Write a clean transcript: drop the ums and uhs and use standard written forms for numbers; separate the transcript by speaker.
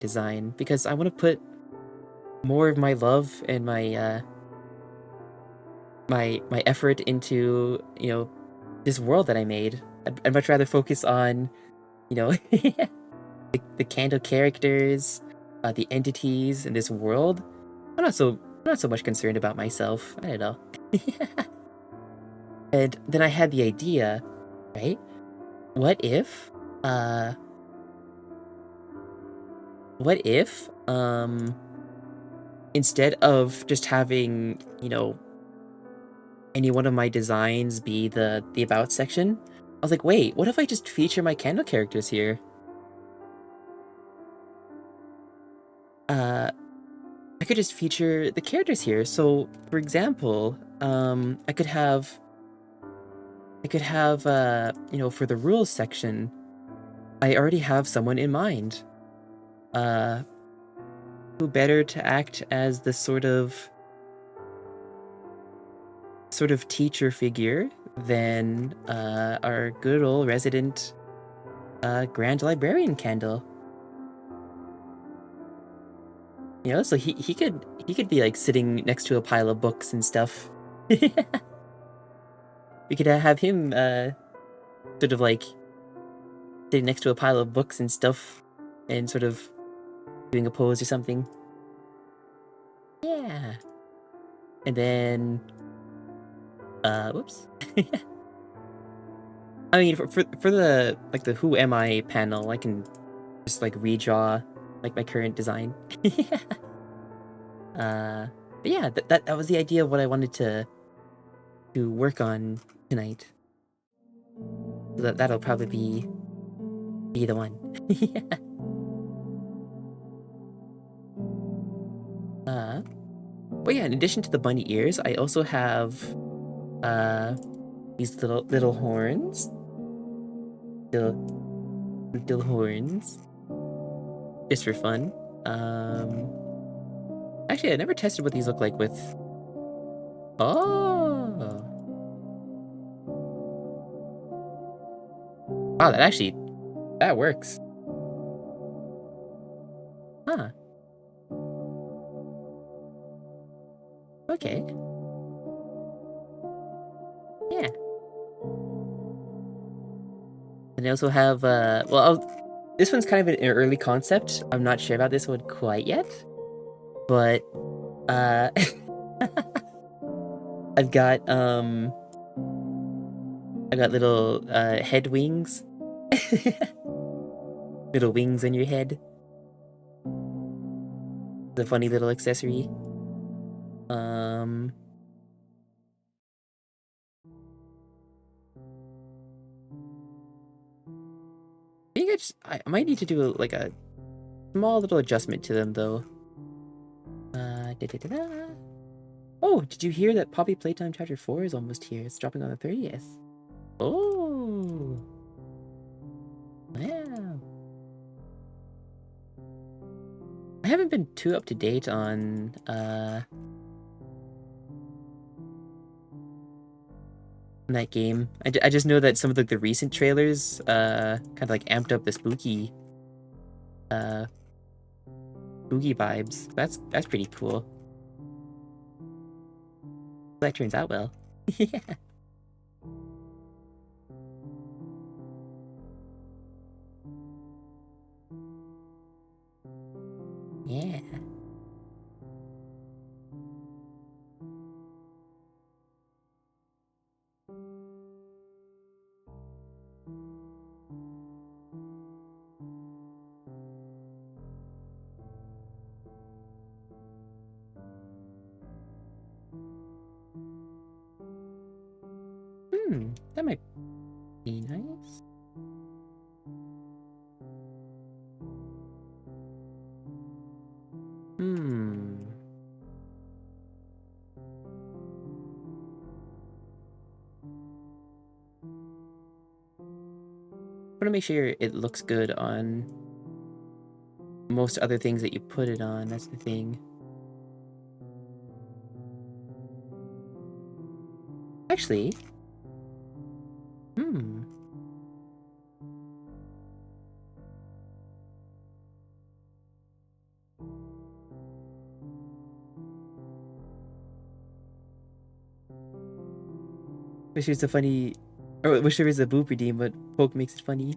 Speaker 1: design because I want to put more of my love and my effort into, this world that I made. I'd much rather focus on, the Candle characters, the entities in this world. I'm not so much concerned about myself. I don't know. And then I had the idea, right? What if, uh, what if, instead of just having, any one of my designs be the about section, I was like, wait, what if I just feature my Candle characters here? Uh, I could just feature the characters here. So, for example, I could have, for the rules section, I already have someone in mind. Uh, who better to act as the sort of teacher figure than our good old resident Grand Librarian Candle. So he could be like sitting next to a pile of books and stuff. We could have him sort of like sitting next to a pile of books and stuff and sort of doing a pose or something. Yeah. And then whoops. I mean, for the like the Who Am I panel, I can just like redraw like my current design. But yeah, that was the idea of what I wanted to work on tonight. So that'll probably be the one. uh, but yeah, in addition to the bunny ears, I also have uh these little horns. Little horns. Just for fun. Actually, I never tested what these look like with. Oh, wow! That works. Huh? Okay. Yeah. And I also have this one's kind of an early concept. I'm not sure about this one quite yet, but uh, I've got little head wings. Little wings on your head. The funny little accessory. Um, I think I might need to do like a small little adjustment to them though. Da-da-da-da. Oh, did you hear that Poppy Playtime Chapter 4 is almost here? It's dropping on the 30th. Oh, wow. I haven't been too up to date on that game. I just know that some of the recent trailers kind of like amped up the spooky vibes. That's pretty cool. That turns out well. Yeah. Yeah. That might be nice. I want to make sure it looks good on most other things that you put it on. That's the thing. Actually, Wish it was a funny, or wish there was a boop redeem, but Poke makes it funny.